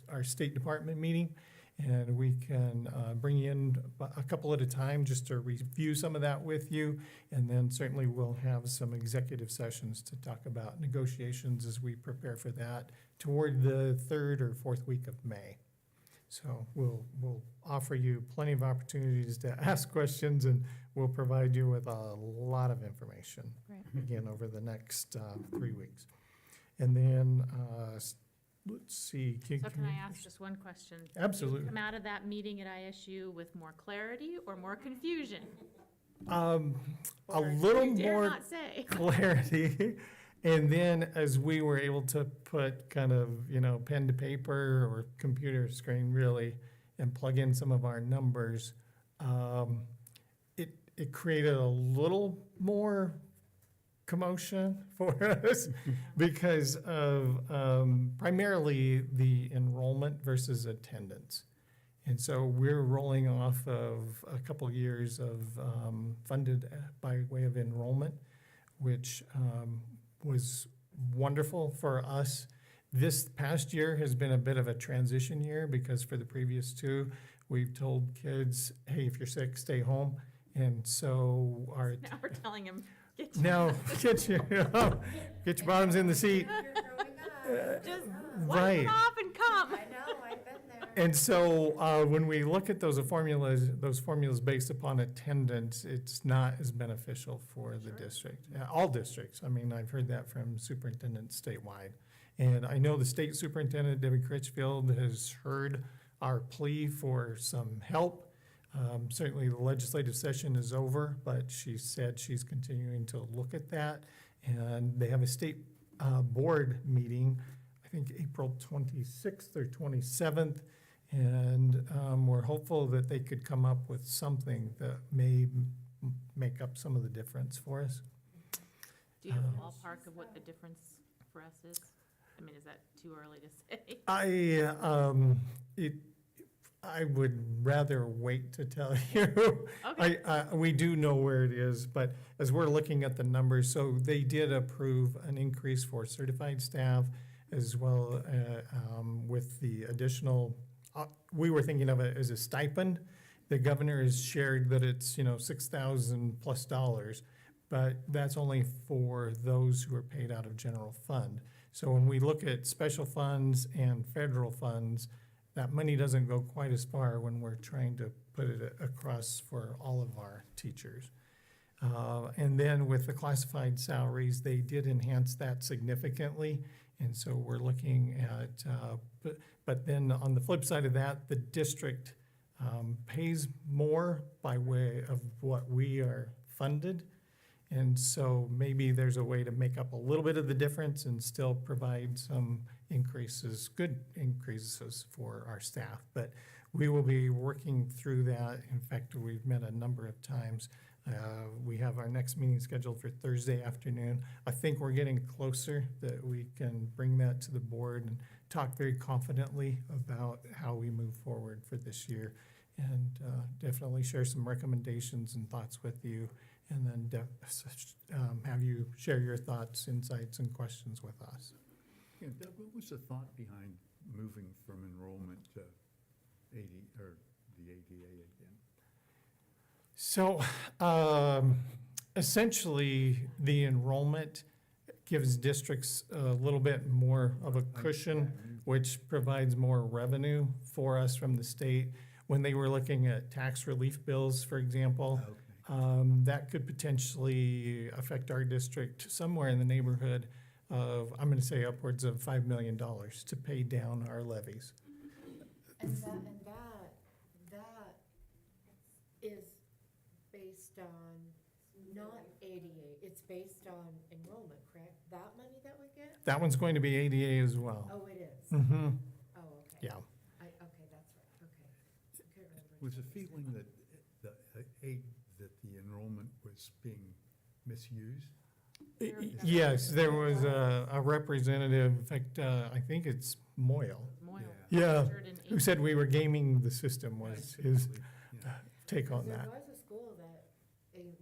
our State Department meeting. And we can bring in a couple at a time just to review some of that with you. And then certainly we'll have some executive sessions to talk about negotiations as we prepare for that toward the 3rd or 4th week of May. So we'll offer you plenty of opportunities to ask questions, and we'll provide you with a lot of information, Right. again, over the next 3 weeks. And then, let's see. So can I ask just one question? Did you Absolutely. come out of that meeting at ISU with more clarity or more confusion? A Or little you dare more not say. clarity. And then as we were able to put kind of, pen to paper or computer screen really and plug in some of our numbers, it created a little more commotion for us because of primarily the enrollment versus attendance. And so we're rolling off of a couple years of funded by way of enrollment, which was wonderful for us. This past year has been a bit of a transition year because for the previous two, we've told kids, hey, if you're sick, stay home. And so our, Now we're telling him, get your, now get your bottoms in the seat. You're growing up. just wipe Right. it off and come. I know, I've been there. And so when we look at those formulas based upon attendance, it's not as beneficial for the district, all districts. I mean, I've heard that from superintendents statewide. And I know the state superintendent, Debbie Critchfield, has heard our plea for some help. Certainly the legislative session is over, but she said she's continuing to look at that. And they have a state board meeting, I think April 26th or 27th. And we're hopeful that they could come up with something that may make up some of the difference for us. Do you have a ballpark of what the difference for us is? I mean, is that too early to say? I would rather wait to tell you. Okay. We do know where it is, but as we're looking at the numbers, so they did approve an increase for certified staff as well with the additional, we were thinking of it as a stipend. The governor has shared that it's, $6,000+, but that's only for those who are paid out of general fund. So when we look at special funds and federal funds, that money doesn't go quite as far when we're trying to put it across for all of our teachers. And then with the classified salaries, they did enhance that significantly. And so we're looking at, but then on the flip side of that, the district pays more by way of what we are funded. And so maybe there's a way to make up a little bit of the difference and still provide some increases, good increases for our staff. But we will be working through that. In fact, we've met a number of times. We have our next meeting scheduled for Thursday afternoon. I think we're getting closer that we can bring that to the board and talk very confidently about how we move forward for this year. And definitely share some recommendations and thoughts with you. And then have you share your thoughts, insights, and questions with us. Yeah, Doug, what was the thought behind moving from enrollment to AD, or the ADA again? So essentially, the enrollment gives districts a little bit more of a cushion, which provides more revenue for us from the state. When they were looking at tax relief bills, for example, that could potentially affect our district somewhere in the neighborhood of, I'm going to say upwards of $5 million to pay down our levies. And that is based on not ADA, it's based on enrollment, correct? That money that we get? That one's going to be ADA as well. Oh, it is? Mm-hmm. Oh, okay. Yeah. Okay, that's right, okay. I couldn't remember. Was the feeling that that the enrollment was being misused? Yes, there was a representative, in fact, I think it's Moyle. Moyle. Yeah, Registered in who said we were gaming the system was his Yeah. take on There that. was a school that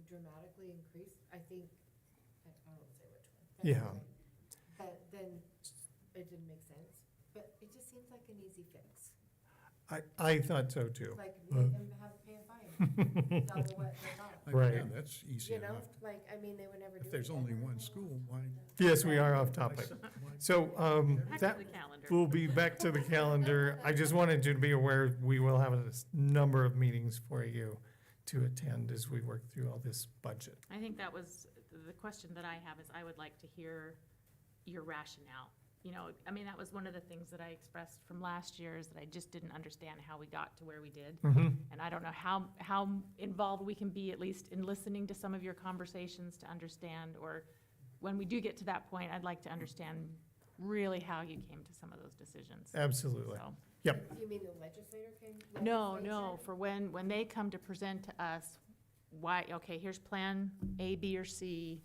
dramatically increased, I think, I won't say which one. That's Yeah. okay. But then it didn't make sense, but it just seems like an easy fix. I thought so too. Like make them have pay a fine, double what they got. Right. Yeah, that's easy You know, enough. like, I mean, they would never do it. If there's again. only one school, why? Yes, we are off topic. So Back that to the calendar. will be back to the calendar. I just wanted you to be aware, we will have a number of meetings for you to attend as we work through all this budget. I think that was, the question that I have is I would like to hear your rationale. You know, I mean, that was one of the things that I expressed from last year is that I just didn't understand how we got to where we did. Mm-hmm. And I don't know how involved we can be, at least in listening to some of your conversations to understand, or when we do get to that point, I'd like to understand really how you came to some of those decisions. Absolutely. So, Yep. You mean the legislator came? no, legislature? for when they come to present to us, why, okay, here's plan A, B, or C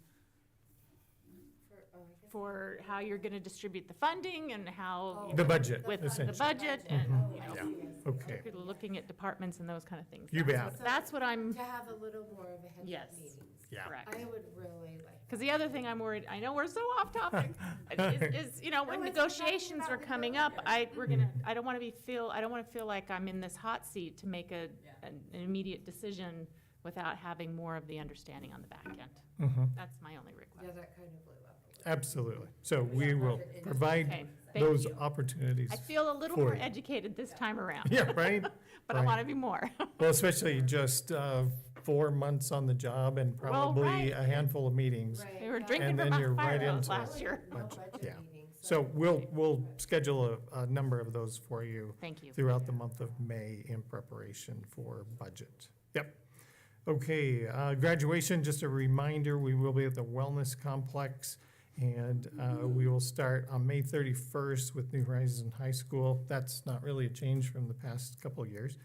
I guess- for how you're gonna distribute the funding and how. The budget, With the essentially. budget and, you Oh, I know, see, I see. Okay. looking at departments and those kind of things. You That's bet. That's what I'm, To have a little more of a heads Yes. up meetings. Yeah. correct. I would really like. Because the other thing I'm worried, I know we're so off topic, is, you know, when No, it's negotiations exactly are about coming the up, program. I don't want to feel like I'm in this hot seat to make an immediate decision without having more of the understanding on the back end. Mhm. That's my only request. Yeah, that kind of blew up a little. Absolutely. So we will Okay, provide thank those you. opportunities. I feel a little for more you. educated this time around. Yeah, right? But I right. want to be more. Well, especially just 4 months on the job and probably right. a handful of meetings. Right, We were yeah. drinking And from then a you're fire right hose into last year. No budget, budget yeah. meetings, So we'll schedule a number of those for you Thank you. throughout the month of May in preparation for budget. Yep. Okay, graduation, just a reminder, we will be at the Wellness Complex, and we will start on May 31st with New Horizons High School. That's not really a change from the past couple of years.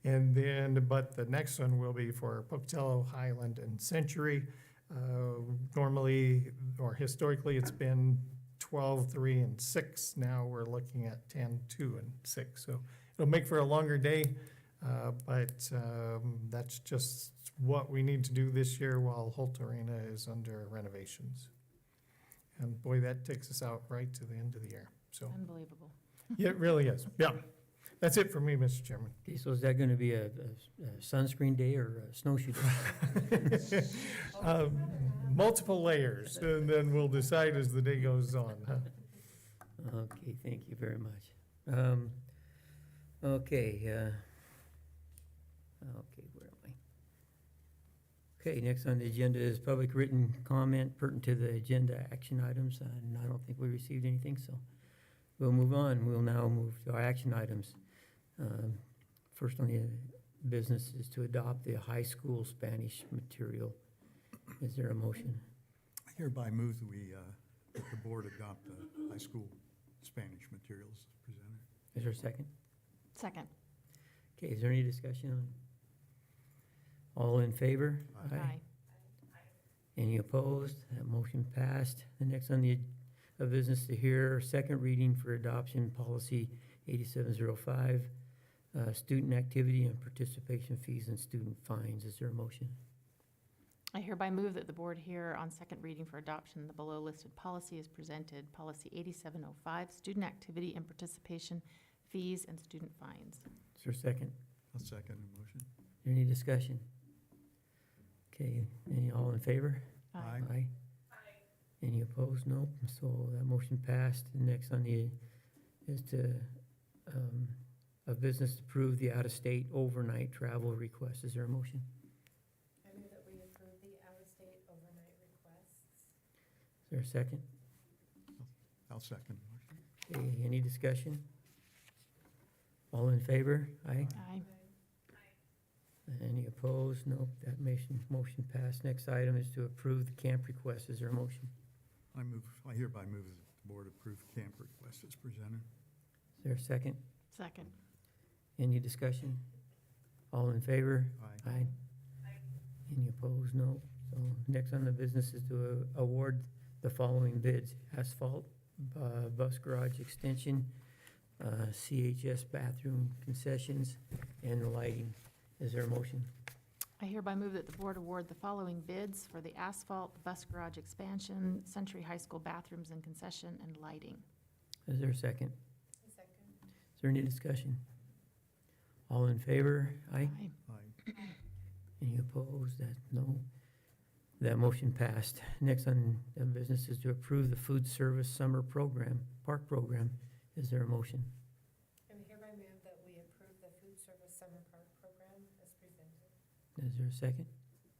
And then, but the next one will be for Pocatello, Highland, and Century. Normally, or historically, it's been 12, 3, and 6. Now we're looking at 10, 2, and 6. So it'll make for a longer day, but that's just what we need to do this year while Holt Arena is under renovations. And boy, that takes us out right to the end of the year. So, Unbelievable. yeah, it really is. Yeah. That's it for me, Mr. Chairman. Okay, so is that going to be a sunscreen day or a snowshoe day? Multiple layers, and then we'll decide as the day goes on. Huh? Okay, thank you very much. Okay, where am I? Okay, next on the agenda is public written comment pertinent to the agenda action items, and I don't think we received anything, so we'll move on. We'll now move to our action items. First on the business is to adopt the high school Spanish material. Is there a motion? I hereby move that that the board adopt the high school Spanish materials as presented. Is there a second? Second. Okay, is there any discussion on? All in favor? Aye. Any opposed? That motion passed. The next on the business to hear second reading for adoption policy 8705, student activity and participation fees and student fines. Is there a motion? I hereby move that the board hear on second reading for adoption the below listed policy is presented, policy 8705, student activity and participation fees and student fines. Is there a second? I'll second the motion. Any discussion? Okay, all in favor? Aye. Aye. Any opposed? Nope. So that motion passed. The next on the is to, a business to approve the out-of-state overnight travel request. Is there a motion? I move that we approve the out-of-state overnight requests. Is there a second? I'll second the motion. Okay, any discussion? All in favor? Aye. Aye. Any opposed? Nope. That motion passed. Next item is to approve the camp request. Is there a motion? I hereby move that the board approve camp request as presented. Is there a second? Second. Any discussion? All in favor? Aye. Aye. Any opposed? No. So next on the business is to award the following bids: asphalt, bus garage extension, CHS bathroom concessions, and lighting. Is there a motion? I hereby move that the board award the following bids for the asphalt, bus garage expansion, Century High School bathrooms and concession, and lighting. Is there a second? A second. Is there any discussion? All in favor? Aye. Aye. Any opposed? No. That motion passed. Next on the business is to approve the food service summer program, park program. Is there a motion? I hereby move that we approve the food service summer park program as presented. Is there a second?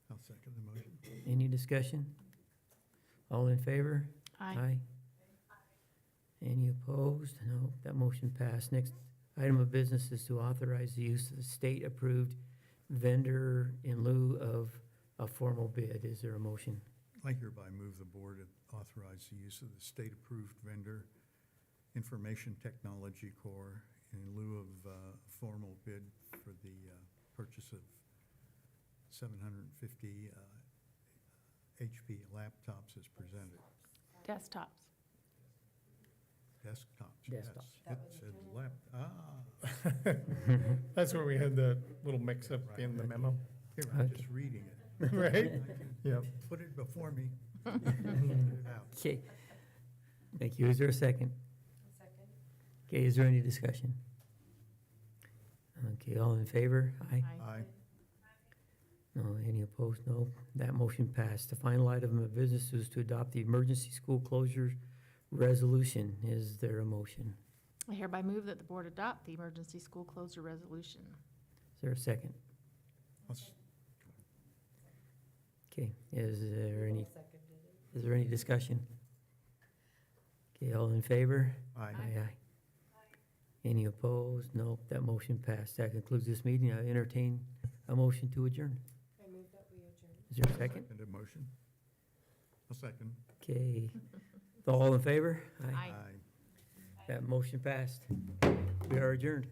I'll second the motion. Any discussion? All in favor? Aye. Any opposed? No. That motion passed. Next item of business is to authorize the use of the state-approved vendor in lieu of a formal bid. Is there a motion? I hereby move the board authorize the use of the state-approved vendor Information Technology Corps in lieu of a formal bid for the purchase of 750 HP laptops as presented. Desktops. Desktops. Desktops. Yes. It said That's where we had that little mix-up in the memo, Here, I'm just reading it. right? Yep. Put it before me. Get it out. Okay. Thank you. Is there a second? A second. Okay, is there any discussion? Okay, all in favor? Aye. Aye. No, any opposed? No. That motion passed. The final item of business is to adopt the emergency school closure resolution. Is there a motion? I hereby move that the board adopt the emergency school closure resolution. Is there a second? Okay, is there any discussion? Okay, all in favor? Aye. Aye. Any opposed? Nope, that motion passed. That concludes this meeting. I entertain a motion to adjourn. I move that we adjourn. Is there a second? Second motion. A second. Okay, all in favor? Aye. That motion passed. We are adjourned.